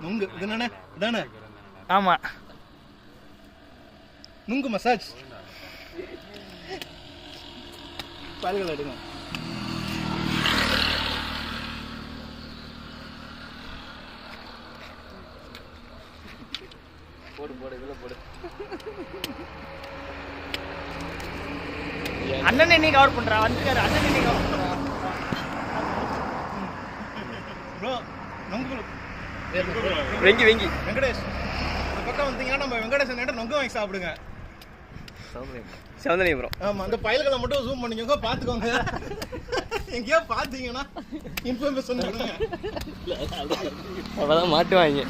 நுங்கு இதுதானே இதானே? ஆமா, நுங்கு மசாஜ். பால்கள் எடுங்க. போடு போடு இதுல போடு. அண்ணன் நீ கவர் பண்றா வந்துக்காரு. அண்ணன் நீ கவர் பண்றா ப்ரோ. நுங்கு வெங்கி வெங்கி வெங்கடேஷ் இந்த பக்கம் வந்தீங்கன்னா நம்ம வெங்கடேஷன் கிட்ட நுங்கு வாங்கி சாப்பிடுங்க. சௌந்தரியபுரம். ஆமா, அந்த பயல்களை மட்டும் ஜூம் பண்ணிக்கோங்க, பாத்துக்கோங்க. எங்கேயோ பாத்தீங்கன்னா இன்ஃபர்மேஷன் கொடுங்க. அப்பதான் மாட்டுவாங்க.